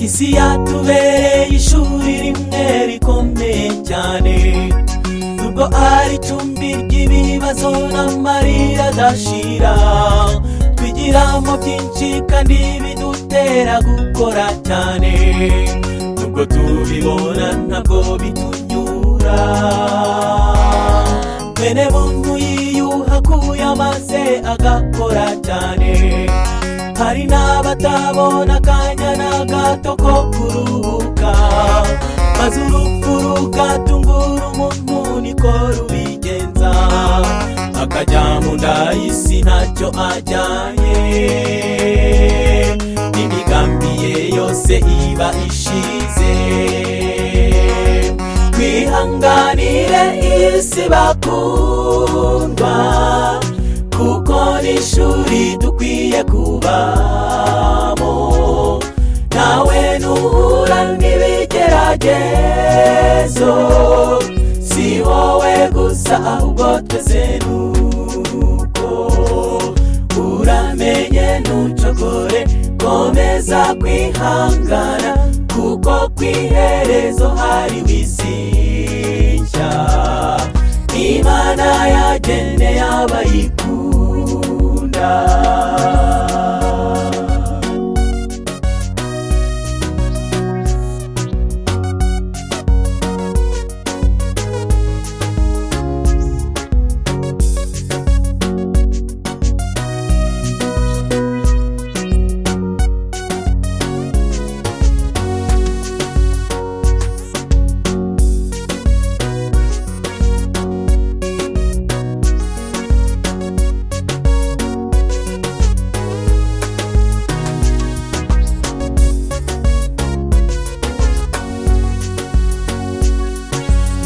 isi yatubereye ishuri rimwe rikomeye cyane, nubwo ari icumbi ry'ibibazo n'amarira adashira. Twigiramo byinshi kandi bidutera gukora cyane, nubwo tubibona ntabwo bitunyura. Mwene muntu yiyuha kuya maze agakora cyane, hari n'abatabona akanya na gato ko kuruhuka, maze urupfu rugatungura umuntu, niko rubigenza, akajya mu nda y'isi ntacyo ajyanye, n'imigambi ye yose iba ishize. Twihanganire isi bakundwa, kuko n'ishuri dukwiye kubamo. Nawe nuhura n'ibigeragezo, si wowe gusa ahubwo twese nuko. Uramenye ntucogore, komeza kwihangana, kuko kw'iherezo hari isi nshya Imana yageneye abayikunda.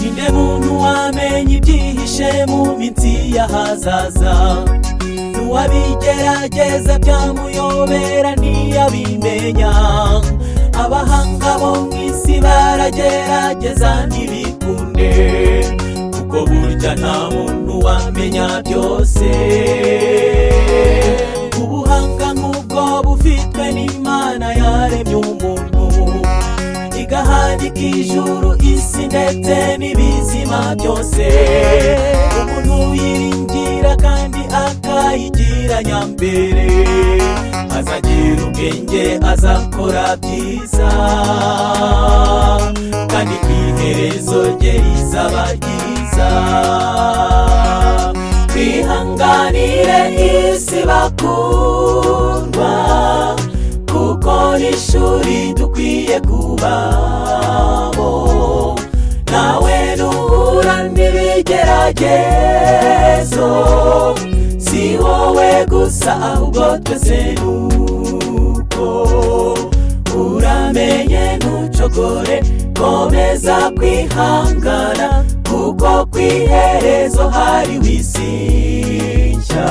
Ninde muntu wamenye ibyihishe mu minsi y'ahazaza, n'uwabigerageza byamuyobera ntiyabimenya. Abahanga bo mw'isi baragerageza ntibikunde, kuko burya nta muntu wamenya byose. Ubuhanga nk'ubwo bufitwe n'Imana yaremye umuntu, igahandika ijuru, isi ndetse n'ibizima byose. Umuntu yiringira kandi akayigira nyambere, azagira ubwenge, azakora byiza, kandi iherezo rye rizaba ryiza. Twihanganire isi bakundwa, kuko n'ishuri dukwiye kubamo. Nawe nuhura n'ibigeragezo, si wowe gusa ahubwo twese nuko. Uramenye ntucogore, komeza kwihangana, kuko kw'iherezo hari isi nshya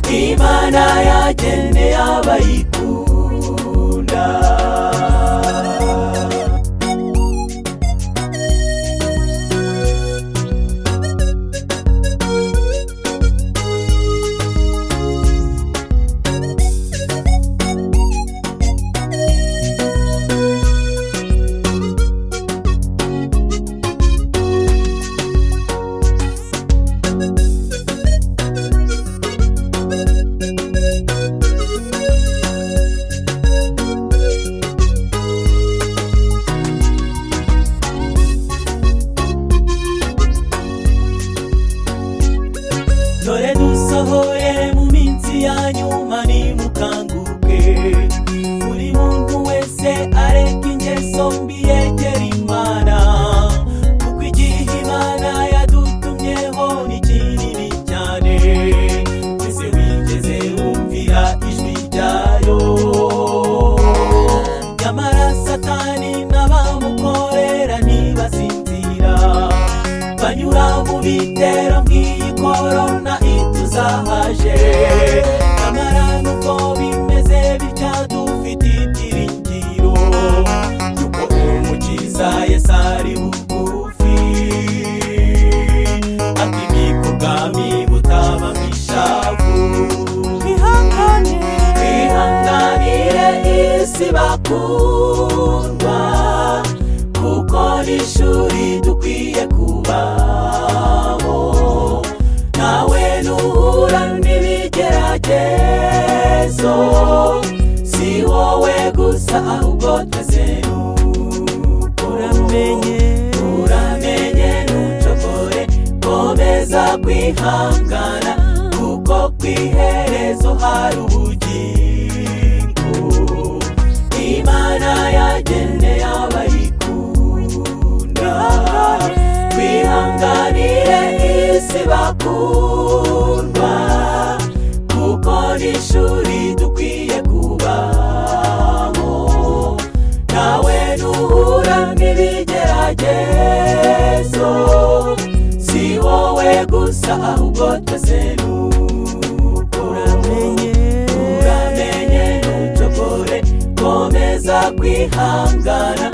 Imana yageneye abayikunda. Dore dusohoye mu minsi ya nyuma, nimukanguke. Buri muntu wese areka ingeso mbi, yegera Imana, kuko igihe Imana yadutumyeho ni kinini cyane. Ese wigeze wumvira ijwi ryayo? Nyamara Satani n'abamukorera ntibasinzira, banyura mu bitero nk'iyi korona ituzahaje. Nyamara nubwo bimeze bitya, dufite ibyiringiro yuko Umukiza Yesu ari bugufi, akimika ubwami butaba mu ishavu. Twihanganire isi bakundwa, kwihangana, kuko kw'iherezo hari ubugingo Imana yageneye abayikunda. Twihanganire isi bakundwa, kuko n'ishuri dukwiye kubamo. Nawe nuhura n'ibigeragezo, si wowe gusa ahubwo twese nuko. Uramenye ntucogore, komeza kwihangana,